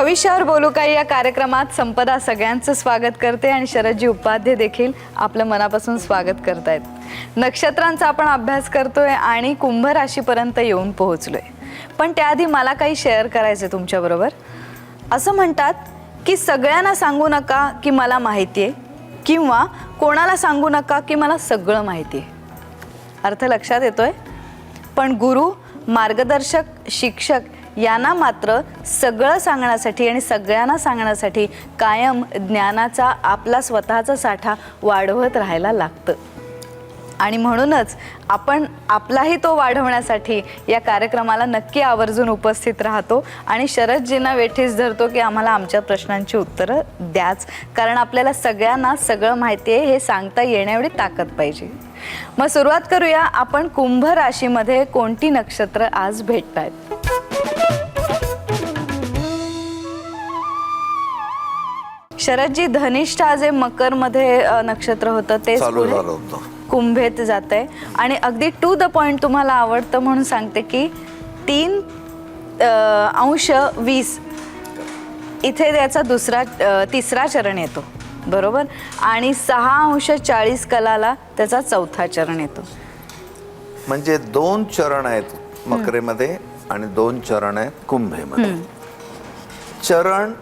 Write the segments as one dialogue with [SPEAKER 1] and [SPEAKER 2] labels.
[SPEAKER 1] भविष्यावर बोलू काही या कार्यक्रमात संपदा सगळ्यांचं स्वागत करते आणि शरदजी उपाध्ये देखील आपलं मनापासून स्वागत करतायत। नक्षत्रांचा आपण अभ्यास करतोय आणि कुंभ राशीपर्यंत येऊन पोहोचलोय, पण त्याआधी मला काही शेअर करायचं तुमच्याबरोबर। असं म्हणतात की सगळ्यांना सांगू नका की मला माहिती आहे, किंवा कोणाला सांगू नका की मला सगळं माहिती आहे। अर्थ लक्षात येतोय? पण गुरु, मार्गदर्शक, शिक्षक यांना मात्र सगळं सांगण्यासाठी आणि सगळ्यांना सांगण्यासाठी कायम ज्ञानाचा आपला स्वतःचा साठा वाढवत राहायला लागतं। आणि म्हणूनच आपण आपलाही तो वाढवण्यासाठी या कार्यक्रमाला नक्की आवर्जून उपस्थित राहतो आणि शरदजींना वेठीस धरतो की आम्हाला आमच्या प्रश्नांची उत्तरं द्याच, कारण आपल्याला सगळ्यांना सगळं माहिती आहे हे सांगता येण्याएवढी ताकद पाहिजे। मग सुरुवात करूया। आपण कुंभ राशीमध्ये कोणती नक्षत्र आज भेटतायत? शरदजी, धनिष्ठा जे मकर मध्ये नक्षत्र होतं ते कुंभेत जाते आणि अगदी टू द पॉइंट तुम्हाला आवडतं म्हणून सांगते की 3:20 इथे त्याचा तिसरा चरण येतो, बरोबर, आणि 6:40 कलाला त्याचा चौथा चरण येतो।
[SPEAKER 2] म्हणजे 2 चरण आहेत मकरेमध्ये आणि 2 चरण आहेत कुंभेमध्ये। चरण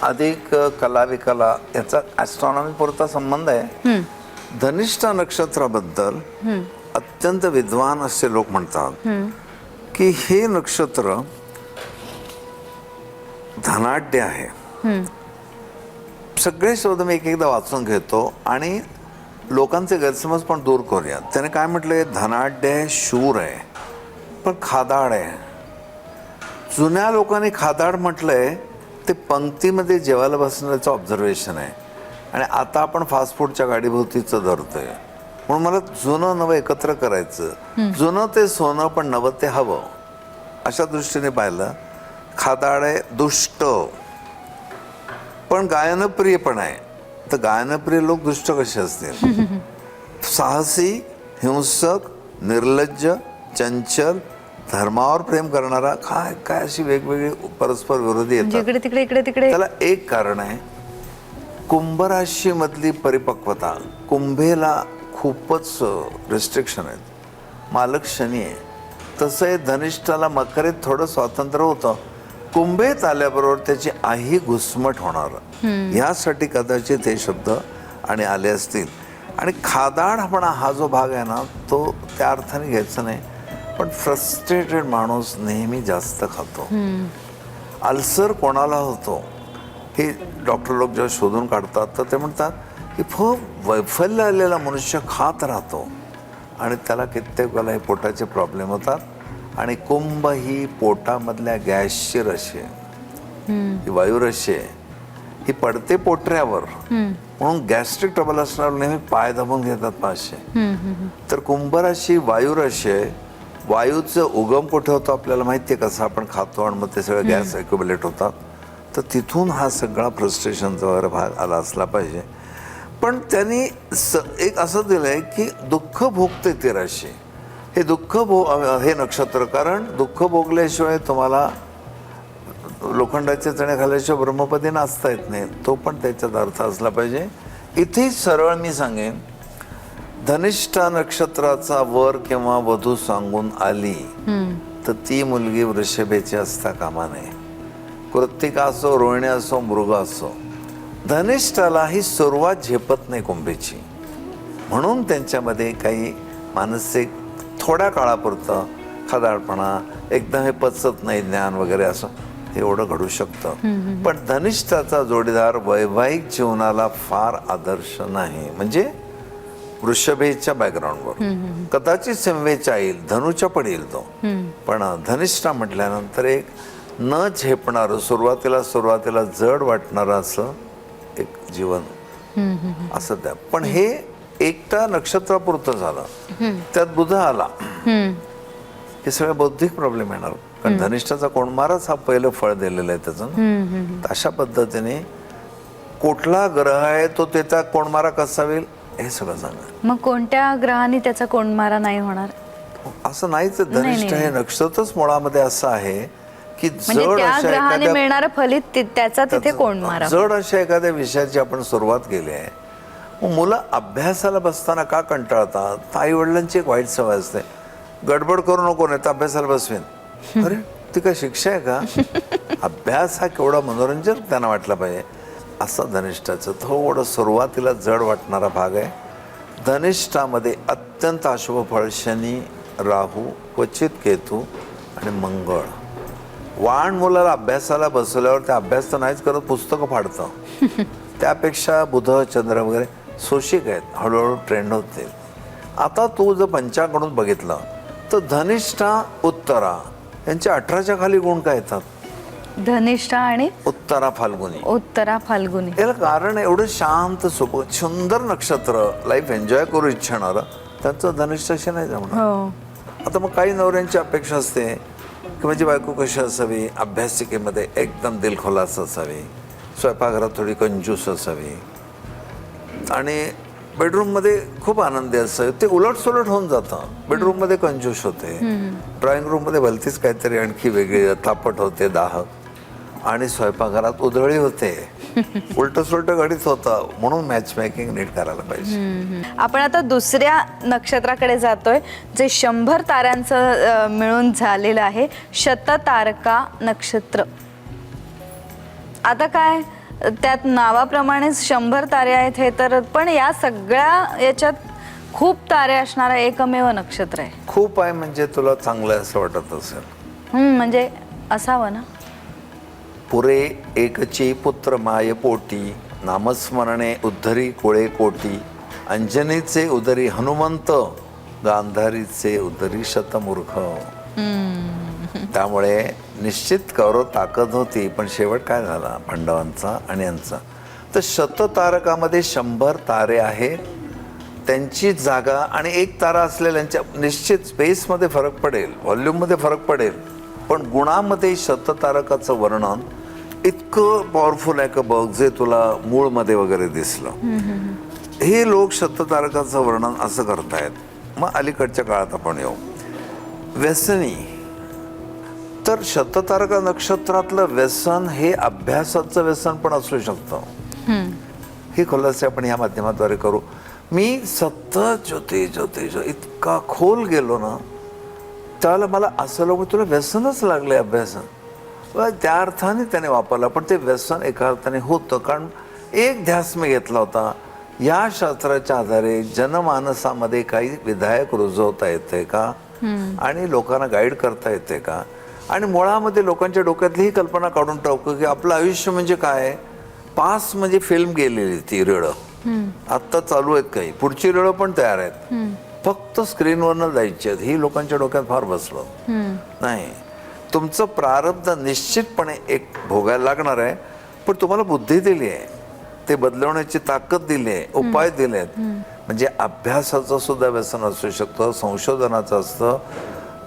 [SPEAKER 2] अधिक कला विकला याचा ॲस्ट्रॉनॉमी पुरता संबंध आहे। धनिष्ठा नक्षत्राबद्दल अत्यंत विद्वान असे लोक म्हणतात की हे नक्षत्र धनाढ्य आहे। सगळे शोध मी एक एकदा वाचून घेतो आणि लोकांचे गैरसमज पण दूर करूया। त्याने काय म्हटलंय? धनाढ्य आहे, शूर आहे, पण खादाड आहे। जुन्या लोकांनी खादाड म्हटलंय ते पंक्तीमध्ये जेवायला बसण्याचं ऑब्झर्वेशन आहे, आणि आता आपण फास्ट फूडच्या गाडीभोवतीचं धरतोय। म्हणून मला जुनं नवं एकत्र करायचं, जुनं ते सोनं पण नवं ते हवं, अशा दृष्टीने पाहिलं। खादाड आहे, दुष्ट, पण गायनप्रिय पण आहे। तर गायनप्रिय लोक दुष्ट कसे असतील? साहसी, हिंसक, निर्लज्ज, चंचल, धर्मावर प्रेम करणारा, काय काय अशी वेगवेगळी परस्पर विरोधी येतात।
[SPEAKER 1] इकडे तिकडे इकडे तिकडे।
[SPEAKER 2] त्याला एक कारण आहे कुंभ राशी मधली परिपक्वता। कुंभेला खूपच रिस्ट्रिक्शन आहेत, मालक शनी आहे। तसं आहे धनिष्ठाला मकरेत थोडं स्वातंत्र्य होतं, कुंभेत आल्याबरोबर त्याची आई घुसमट होणार, यासाठी कदाचित हे शब्द आणि आले असतील। आणि खादाडपणा हा जो भाग आहे ना, तो त्या अर्थाने घ्यायचा नाही, पण फ्रस्ट्रेटेड माणूस नेहमी जास्त खातो। अल्सर कोणाला होतो हे डॉक्टर लोक जेव्हा शोधून काढतात तर ते म्हणतात की खूप वैफल्य आलेला मनुष्य खात राहतो आणि त्याला कित्येक वेळेला हे पोटाचे प्रॉब्लेम होतात। आणि कुंभ ही पोटामधल्या गॅसची रशी आहे, ही वायुरशी आहे, ही पडते पोटऱ्यावर, म्हणून गॅस्ट्रिक ट्रबल असणार नेहमी पाय दाबून घेतात पाचशे। तर कुंभ राशी वायुरशी आहे। वायूचं उगम कुठे होतं आपल्याला माहिती आहे, कसं आपण खातो आणि मग ते सगळं गॅस ॲक्युमुलेट होतात, तर तिथून हा सगळा फ्रस्ट्रेशनचा वगैरे भाग आला असला पाहिजे। पण त्यांनी एक असं दिलं आहे की दुःख भोगते ती राशी, हे दुःख हे नक्षत्र, कारण दुःख भोगल्याशिवाय तुम्हाला लोखंडाचे चणे खाल्ल्याशिवाय ब्रह्मपदी नाचता येत नाही, तो पण त्याच्यात अर्थ असला पाहिजे। इथे सरळ मी सांगेन, धनिष्ठा नक्षत्राचा वर किंवा वधू सांगून आली तर ती मुलगी वृषभेची असता कामा नये। कृत्तिका असो, रोहिणी असो, मृग असो, धनिष्ठाला ही सुरुवात झेपत नाही कुंभेची, म्हणून त्यांच्यामध्ये काही मानसिक थोड्या काळापुरतं खादाडपणा, एकदम हे पचत नाही ज्ञान वगैरे, असं एवढं घडू शकतं। पण धनिष्ठाचा जोडीदार वैवाहिक जीवनाला फार आदर्श नाही। म्हणजे वृषभेच्या बॅकग्राऊंडवर कदाचित सिंहेच्या येईल, धनुच्या पण येईल तो, पण धनिष्ठा म्हटल्यानंतर एक न झेपणारं, सुरुवातीला जड वाटणारं असं एक जीवन असं त्या। पण हे एकटा नक्षत्रापुरतं झालं, त्यात बुध आला, हे सगळं बौद्धिक प्रॉब्लेम येणार, कारण धनिष्ठाचा कोणमाराच हा पहिलं फळ दिलेलं आहे त्याचं। अशा पद्धतीने कुठला ग्रह आहे तो त्याचा कोणमारा कसा होईल हे सगळं सांगा।
[SPEAKER 1] मग कोणत्या ग्रहाने त्याचा कोणमारा नाही होणार?
[SPEAKER 2] असं नाहीच, धनिष्ठा हे नक्षत्रच मुळामध्ये असं आहे की
[SPEAKER 1] म्हणजे
[SPEAKER 2] जड
[SPEAKER 1] त्या
[SPEAKER 2] अशा
[SPEAKER 1] ग्रहाने
[SPEAKER 2] एखाद्या
[SPEAKER 1] मिळणारं फलित त्याचा तिथे कोण मारा.
[SPEAKER 2] जड अशा एखाद्या विषयाची आपण सुरुवात केली आहे. मग मुलं अभ्यासाला बसताना का कंटाळतात? आई वडिलांची एक वाईट सवय असते, गडबड करू नको नाही तर अभ्यासाला बसवेन. अरे ती काय शिक्षा आहे का? अभ्यास हा केवढा मनोरंजक त्यांना वाटला पाहिजे. असं धनिष्ठाचं थोडं सुरुवातीला जड वाटणारा भाग आहे. धनिष्ठामध्ये अत्यंत अशुभ फळ शनी, राहू, क्वचित केतू आणि मंगळ. वाण मुलाला अभ्यासाला बसवल्यावर ते अभ्यास तर नाहीच करत, पुस्तकं फाडतं. त्यापेक्षा बुध, चंद्र वगैरे सोशिक आहेत, हळूहळू ट्रेंड होतील. आता तू जर पंचांकडून बघितलं तर धनिष्ठा, उत्तरा यांच्या 18च्या खाली गुण काय येतात?
[SPEAKER 1] धनिष्ठा आणि
[SPEAKER 2] उत्तरा, फाल्गुनी.
[SPEAKER 1] उत्तरा, फाल्गुनी.
[SPEAKER 2] याला कारण एवढं शांत, सोपं, सुंदर नक्षत्र, लाईफ एन्जॉय करू इच्छिणारं त्यांचं धनिष्ठाशी नाही जमणार.
[SPEAKER 1] हो.
[SPEAKER 2] आता मग काही नवऱ्यांची अपेक्षा असते की माझी बायको कशी असावी, अभ्यासिकेमध्ये एकदम दिलखोलास असावी, स्वयंपाकघरात थोडी कंजूस असावी आणि बेडरूममध्ये खूप आनंदी असावे. ते उलटसुलट होऊन जातं. बेडरूममध्ये कंजूस होते, ड्रॉइंग रूममध्ये भलतीच काहीतरी आणखी वेगळी तापट होते, दाहक, आणि स्वयंपाकघरात उधळी होते. उलट सुलट गडीत होतं. म्हणून मॅच मेकिंग नीट करायला पाहिजे.
[SPEAKER 1] आपण आता दुसऱ्या नक्षत्राकडे जातोय जे 100 ताऱ्यांचं मिळून झालेलं आहे, शततारका नक्षत्र. आता काय त्यात नावाप्रमाणेच 100 तारे आहेत हे तर, पण या सगळ्या याच्यात खूप तारे असणारं एकमेव नक्षत्र आहे.
[SPEAKER 2] खूप आहे म्हणजे तुला चांगलं असं वाटत असेल.
[SPEAKER 1] म्हणजे असावं ना.
[SPEAKER 2] पुरे एकची पुत्र माय पोटी, नामस्मरणे उद्धरी कोळे कोटी, अंजनीचे उदरी हनुमंत, गांधारीचे उदरी शतमूर्ख. त्यामुळे निश्चित कौरव ताकद होती, पण शेवट काय झाला पांडवांचा आणि यांचा. तर शततारकामध्ये 100 तारे आहेत. त्यांची जागा आणि एक तारा असलेल्यांच्या निश्चित स्पेसमध्ये फरक पडेल, व्हॉल्यूममध्ये फरक पडेल, पण गुणामध्ये शततारकाचं वर्णन इतकं पॉवरफुल आहे का बघ, जे तुला मूळमध्ये वगैरे दिसलं. हे लोक शततारकाचं वर्णन असं करतायत. मग अलीकडच्या काळात आपण येऊ. व्यसनी. तर शततारका नक्षत्रातलं व्यसन हे अभ्यासाचं व्यसन पण असू शकतं. हे खुलासे आपण या माध्यमाद्वारे करू. मी सतत ज्योतिष इतका खोल गेलो ना, त्याला मला असं लोक तुला व्यसनच लागले अभ्यास. त्या अर्थाने त्याने वापरला, पण ते व्यसन एका अर्थाने होतं. कारण एक ध्यास मी घेतला होता, या शास्त्राच्या आधारे जनमानसामध्ये काही विधायक रुजवता येते का आणि लोकांना गाईड करता येते का, आणि मुळामध्ये लोकांच्या डोक्यातली ही कल्पना काढून टाकू की आपलं आयुष्य म्हणजे काय. पास म्हणजे फिल्म गेलेली ती रेळं, आत्ता चालू आहेत काही, पुढची रेळं पण तयार आहेत, फक्त स्क्रीनवरनं जायची आहेत. ही लोकांच्या डोक्यात फार बसलं नाही. तुमचं प्रारब्ध निश्चितपणे एक भोगायला लागणार आहे, पण तुम्हाला बुद्धी दिली आहे, ते बदलवण्याची ताकद दिली आहे, उपाय दिले आहेत. म्हणजे अभ्यासाचं सुद्धा व्यसन असू शकतं, संशोधनाचं असतं,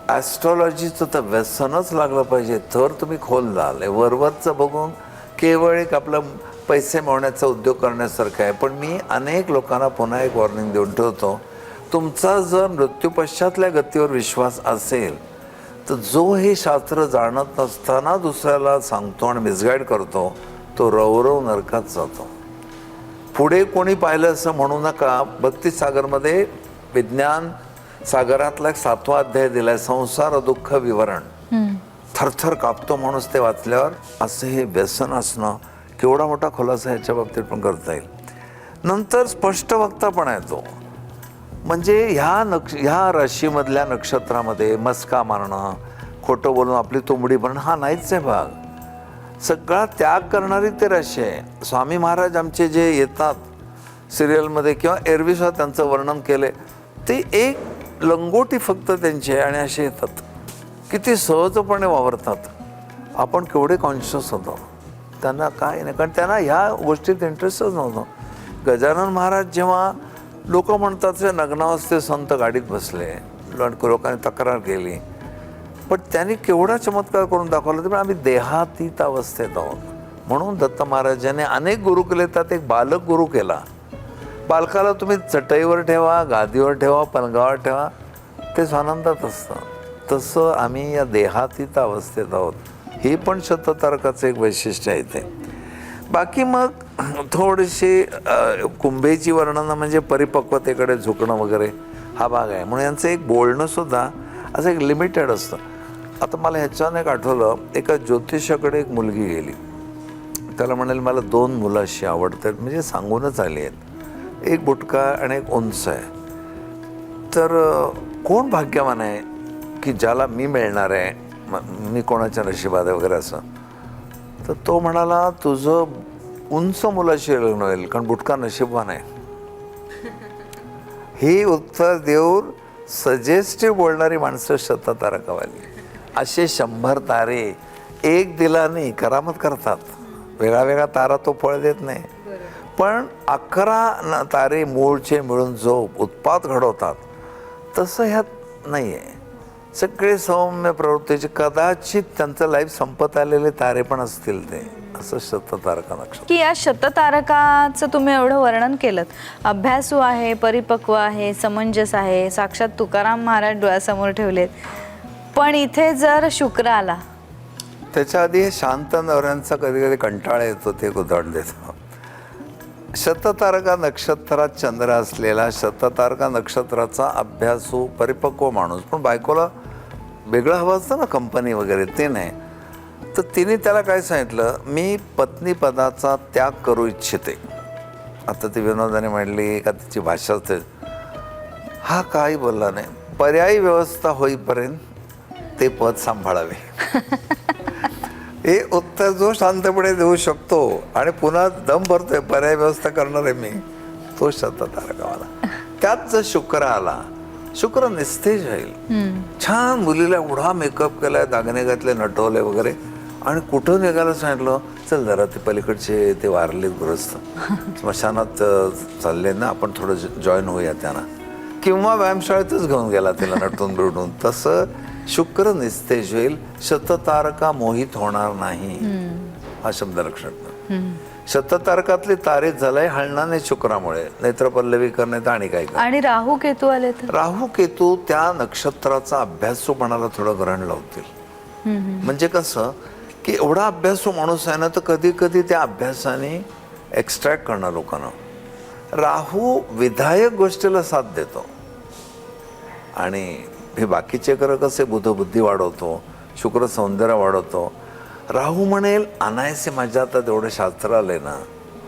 [SPEAKER 2] ॲस्ट्रॉलॉजीचं तर व्यसनच लागलं पाहिजे तर तुम्ही खोल जाल. वरवरचं बघून केवळ एक आपलं पैसे मिळवण्याचा उद्योग करण्यासारखं आहे. पण मी अनेक लोकांना पुन्हा एक वॉर्निंग देऊन ठेवतो, तुमचा जर मृत्यूपश्चातल्या गतीवर विश्वास असेल तर जो हे शास्त्र जाणत नसताना दुसऱ्याला सांगतो आणि मिसगाईड करतो, तो रवरव नरकात जातो. पुढे कोणी पाहिलं असं म्हणू नका. भक्तिसागरमध्ये विज्ञान सागरातला एक 7वा अध्याय दिलाय, संसार दुःख विवरण. थरथर कापतो माणूस ते वाचल्यावर. असं हे व्यसन असणं केवढा मोठा खुलासा ह्याच्या बाबतीत पण करता येईल. नंतर स्पष्ट वक्तापणा येतो. म्हणजे ह्या राशीमधल्या नक्षत्रामध्ये मस्का मारणं, खोटं बोलून आपली तोंबडी भरणं हा नाहीच आहे भाग. सगळा त्याग करणारी ते राशी आहे. स्वामी महाराज आमचे जे येतात सिरियलमध्ये किंवा एरवीसुद्धा त्यांचं वर्णन केले, ते एक लंगोटी फक्त त्यांची आहे आणि असे येतात, किती सहजपणे वावरतात. आपण केवढे कॉन्शियस होतो. त्यांना काय नाही, कारण त्यांना ह्या गोष्टीत इंटरेस्टच नव्हतं. गजानन महाराज जेव्हा लोक म्हणतात ते नग्नावस्थेत संत गाडीत बसले, लोकांनी तक्रार केली, पण त्यांनी केवढा चमत्कार करून दाखवला. तर आम्ही देहातीत अवस्थेत आहोत. म्हणून दत्त महाराजांनी अनेक गुरु केले, त्यात एक बालक गुरु केला. बालकाला तुम्ही चटईवर ठेवा, गादीवर ठेवा, पलंगावर ठेवा, ते स्वानंदात असतं. तसं आम्ही या देहातीत अवस्थेत आहोत. हे पण शततारकाचं एक वैशिष्ट्य आहे ते. बाकी मग थोडीशी कुंभेची वर्णनं म्हणजे परिपक्वतेकडे झुकणं वगैरे हा भाग आहे. म्हणून यांचं एक बोलणंसुद्धा असं एक लिमिटेड असतं. आता मला ह्याच्यानं एक आठवलं, एका ज्योतिषाकडे एक मुलगी गेली. त्याला म्हणाले मला 2 मुलं अशी आवडतात, म्हणजे सांगूनच आली आहेत, एक बुटका आणि एक उंच आहे. तर कोण भाग्यवान आहे की ज्याला मी मिळणार आहे, मी कोणाच्या नशिबात आहे वगैरे असं. तर तो म्हणाला तुझं उंच मुलाशी लग्न होईल कारण बुटका नशीबवान आहे. ही उत्तर देऊन सजेस्टिव्ह बोलणारी माणसं शततारकावाली. असे 100 तारे एक दिलाने करामत करतात. वेगळा वेगळा तारा तो फळ देत नाही, पण 11 तारे मूळचे मिळून जो उत्पात घडवतात तसं ह्यात नाही आहे. सगळे सौम्य प्रवृत्तीचे, कदाचित त्यांचं लाईफ संपत आलेले तारे पण असतील ते, असं शततारका नक्षत्र.
[SPEAKER 1] की या शततारकाचं तुम्ही एवढं वर्णन केलं, अभ्यासू आहे, परिपक्व आहे, समंजस आहे, साक्षात तुकाराम महाराज डोळ्यासमोर ठेवलेत. पण इथे जर शुक्र आला,
[SPEAKER 2] त्याच्या आधी हे शांत नवऱ्यांचा कधी कधी कंटाळा येतो, ते एक उदाहरण देतो. शततारका नक्षत्रात चंद्र असलेला शततारका नक्षत्राचा अभ्यासू परिपक्व माणूस, पण बायकोला वेगळं हवं असतं ना, कंपनी वगैरे, ते नाही. तर तिने त्याला काय सांगितलं, मी पत्नीपदाचा त्याग करू इच्छिते. आता ती विनोदाने म्हणली का तिची भाषा असते. हा काही बोलला नाही. पर्यायी व्यवस्था होईपर्यंत ते पद सांभाळावे. हे उत्तर जो शांतपणे देऊ शकतो आणि पुन्हा दम भरतोय पर्याय व्यवस्था करणार आहे मी, तो शततारकावाला. त्यात जर शुक्र आला, शुक्र निस्तेज होईल. छान मुलीला एवढा मेकअप केलाय, दागिने घातले, नटवले वगैरे, आणि कुठं निघायला सांगितलं, चल जरा ते पलीकडचे ते वारलेत गृहस्थ स्मशानात चालले ना, आपण थोडं जॉईन होऊया त्यांना, किंवा व्यायामशाळेतच घेऊन गेला तिला नटून बिडून. तसं शुक्र निस्तेज होईल, शततारका मोहित होणार नाही. हा शब्द लक्षात ठेवा. शततारकातले तारे झालाय हळणाने शुक्रामुळे, नेत्रपल्लवी करण्यात आणि काय काय.
[SPEAKER 1] आणि राहू केतू आले तर
[SPEAKER 2] राहू केतू त्या नक्षत्राचा अभ्यासूपणाला थोडं ग्रहण लावतील. म्हणजे कसं की एवढा अभ्यासू माणूस आहे ना, तर कधी कधी त्या अभ्यासाने एक्स्ट्रॅक्ट करणं लोकांना. राहू विधायक गोष्टीला साथ देतो, आणि हे बाकीचे ग्रह कसे बुद्धी वाढवतो, शुक्र सौंदर्य वाढवतो. राहू म्हणेल अनायसे माझ्या आता तेवढं शास्त्र आलंय ना,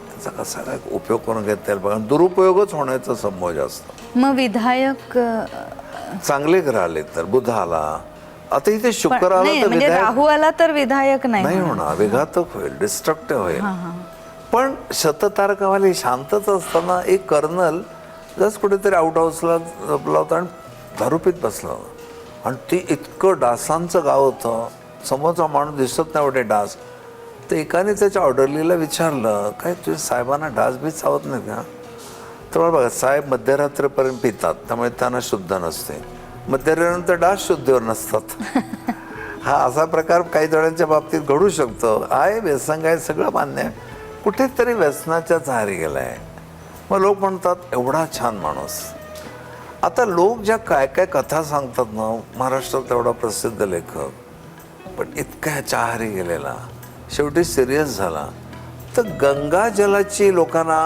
[SPEAKER 2] त्याचा कसा काय उपयोग करून घेता येईल बघा. दुरुपयोगच होण्याचा संभव जास्त.
[SPEAKER 1] मग विधायक
[SPEAKER 2] चांगले ग्रह आले तर, बुध आला, आता इथे शुक्र आला
[SPEAKER 1] नाही,
[SPEAKER 2] तर
[SPEAKER 1] म्हणजे राहू आला तर विधायक नाही
[SPEAKER 2] होणार, विघातक होईल, डिस्ट्रक्टिव्ह होईल. पण शततारकावाले शांतच असताना एक कर्नल जस्ट कुठेतरी आउट हाऊसला झोपला होता आणि दारूपीत बसला होता, आणि ती इतकं डासांचं गाव होतं, समोरचा माणूस दिसत नाही एवढे डास. तर एकाने त्याच्या ऑर्डरलीला विचारलं, काय तुझ्या साहेबांना डास बी चावत नाही का? तर बघा, साहेब मध्यरात्रीपर्यंत पितात, त्यामुळे त्यांना शुद्ध नसते. मध्यरात्रीनंतर डास शुद्धीवर नसतात. हा असा प्रकार काही जणांच्या बाबतीत घडू शकतो. आहे व्यसंग आहे, सगळं मान्य आहे, कुठेतरी व्यसनाच्या आहारी गेलाय. मग लोक म्हणतात एवढा छान माणूस. आता लोक ज्या काय काय कथा सांगतात ना, महाराष्ट्रात एवढा प्रसिद्ध लेखक, पण इतक्या ह्याच्या आहारी गेलेला, शेवटी सिरियस झाला. तर गंगा जलाची लोकांना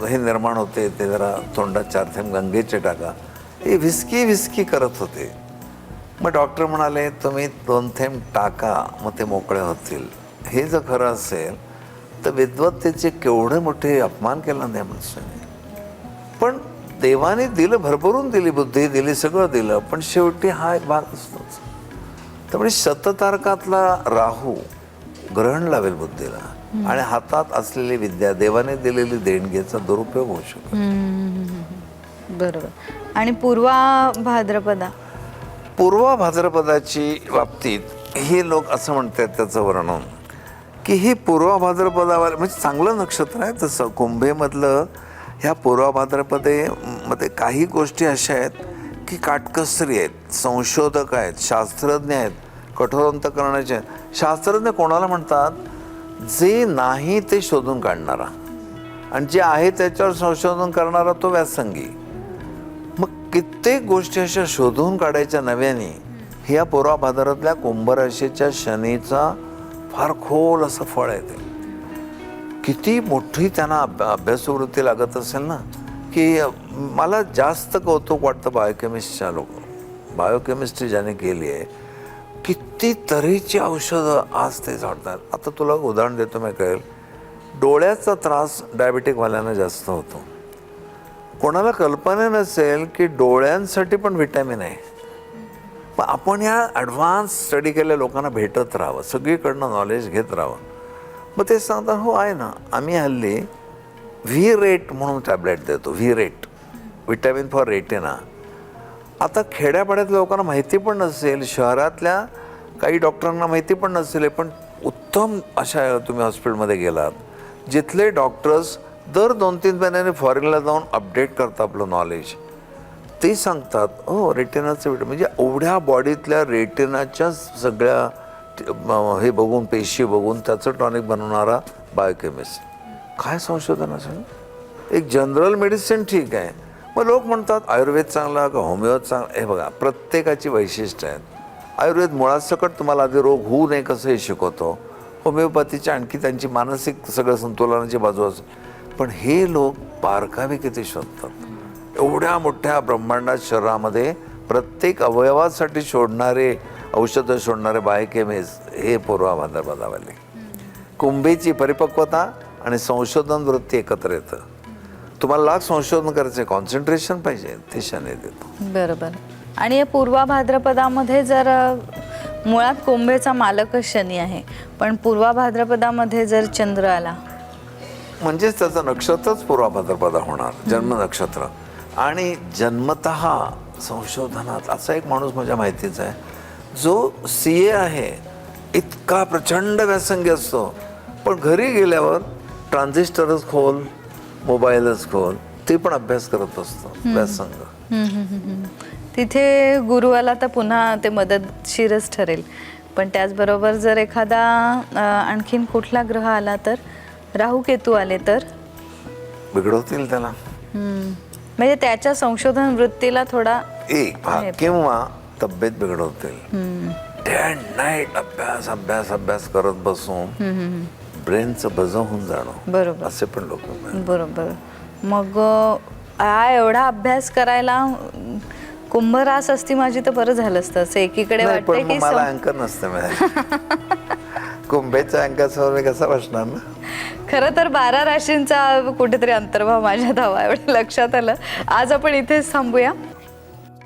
[SPEAKER 2] हे निर्माण होते, ते जरा तोंडात 4 थेंब गंगेचे टाका, हे विस्की करत होते. मग डॉक्टर म्हणाले तुम्ही 2 थेंब टाका, मग ते मोकळे होतील. हे जर खरं असेल तर विद्वत्तेचे केवढे मोठे अपमान केला नाही माणसाने. पण देवाने दिलं, भरभरून दिली, बुद्धी दिली, सगळं दिलं, पण शेवटी हा एक भाग असतोच. त्यामुळे शततारकातला राहू ग्रहण लावेल बुद्धीला, आणि हातात असलेली विद्या, देवाने दिलेली देणगीचा दुरुपयोग होऊ शकतो.
[SPEAKER 1] बरोबर. आणि पूर्वा
[SPEAKER 2] भाद्रपदाची बाबतीत हे लोक असं म्हणतात, त्याचं वर्णन की ही पूर्वा भाद्रपदावर म्हणजे चांगलं नक्षत्र आहे. तसं कुंभेमधलं ह्या पूर्वा भाद्रपदेमध्ये काही गोष्टी अशा आहेत की काटकसरी आहेत, संशोधक आहेत, शास्त्रज्ञ आहेत, कठोर अंतःकरणाचे आहेत. शास्त्रज्ञ कोणाला म्हणतात? जे नाही ते शोधून काढणारा, आणि जे आहे त्याच्यावर संशोधन करणारा तो व्यासंगी. मग कित्येक गोष्टी अशा शोधून काढायच्या नव्याने, हे या पूर्वाभाद्रातल्या कुंभ राशीच्या शनीचा फार खोल असं फळ आहे ते. किती मोठी त्यांना अभ्यासवृत्ती लागत असेल ना, की मला जास्त कौतुक वाटतं बायोकेमिस्टच्या बायोकेमिस्ट्री ज्याने केली आहे. किती तऱ्हेची औषधं आज ते झाडतात. आता तुला उदाहरण देतो मी, कळेल. डोळ्याचा त्रास डायबेटिकवाल्यांना जास्त होतो. कोणाला कल्पना नसेल की डोळ्यांसाठी पण व्हिटॅमिन आहे. पण आपण या ॲडव्हान्स स्टडी केलेल्या लोकांना भेटत राहावं, सगळीकडनं नॉलेज घेत राहावं. मग ते सांगतात, हो आहे ना, आम्ही हल्ली व्ही रेट म्हणून टॅबलेट देतो. V rate, vitamin for retina. आता खेड्यापाड्यातल्या लोकांना माहिती पण नसेल, शहरातल्या काही डॉक्टरांना माहिती पण नसेल. पण उत्तम अशा तुम्ही हॉस्पिटलमध्ये गेलात जिथले डॉक्टर्स दर 2-3 महिन्याने फॉरेनला जाऊन अपडेट करतात आपलं नॉलेज. ते सांगतात, हो रेटिनाचं म्हणजे एवढ्या बॉडीतल्या रेटिनाच्या सगळ्या हे बघून, पेशी बघून त्याचं टॉनिक बनवणारा बायोकेमिस्ट. काय संशोधन असेल. एक जनरल मेडिसिन ठीक आहे. मग लोक म्हणतात आयुर्वेद चांगला का होमिओ चांगला. हे बघा, प्रत्येकाची वैशिष्ट्य आहेत. आयुर्वेद मुळासकट तुम्हाला आधी रोग होऊ नये कसं हे शिकवतो. होमिओपॅथीची आणखी त्यांची मानसिक सगळं संतुलनाची बाजू असते. पण हे लोक बारकावे किती शोधतात. एवढ्या मोठ्या ब्रह्मांडात शरीरामध्ये प्रत्येक अवयवासाठी शोधणारे औषधं शोधणारे बायोकेमिस्ट हे पूर्वाभाद्रपदावाले. कुंभेची परिपक्वता आणि संशोधन वृत्ती एकत्र येतं. तुम्हाला लाख संशोधन करायचं, कॉन्सन्ट्रेशन पाहिजे, ते शनी देतो.
[SPEAKER 1] बरोबर. आणि या पूर्वा भाद्रपदामध्ये जर मुळात कुंभेचा मालकच शनी आहे, पण पूर्वा भाद्रपदामध्ये जर चंद्र आला
[SPEAKER 2] म्हणजेच त्याचं नक्षत्रच पूर्वाभाद्रपदा होणार, जन्म नक्षत्र. आणि जन्मतः संशोधनात असा एक माणूस माझ्या माहितीचा आहे जो CA आहे. इतका प्रचंड व्यासंगी असतो, पण घरी गेल्यावर ट्रान्झिस्टरच खोल, मोबाईलच खोल, ते पण अभ्यास करत असतो. व्यासंग.
[SPEAKER 1] तिथे गुरु आला तर पुन्हा ते मदतशीरच ठरेल. पण त्याचबरोबर जर एखादा आणखीन कुठला ग्रह आला तर, राहू केतू आले तर
[SPEAKER 2] बिघडवतील त्याला.
[SPEAKER 1] म्हणजे त्याच्या संशोधन वृत्तीला थोडा
[SPEAKER 2] एक भाग, किंवा तब्येत बिघडवतील. डे अँड नाईट अभ्यास अभ्यास अभ्यास करत बसून ब्रेनचं बज होऊन जाणं.
[SPEAKER 1] बरोबर.
[SPEAKER 2] असे पण लोक.
[SPEAKER 1] बरोबर. मग हा एवढा अभ्यास करायला कुंभ रास असती माझी तर बरं झालं असतं. असं एकीकडे वाटतंय की
[SPEAKER 2] मला अंक नसते मिळाले. कुंभेच्या अंकासमोर मी कसा बसणार ना.
[SPEAKER 1] खरं तर 12 राशींचा कुठेतरी अंतर्भाव माझ्यात हवा, एवढं लक्षात आलं. आज आपण इथेच थांबूया.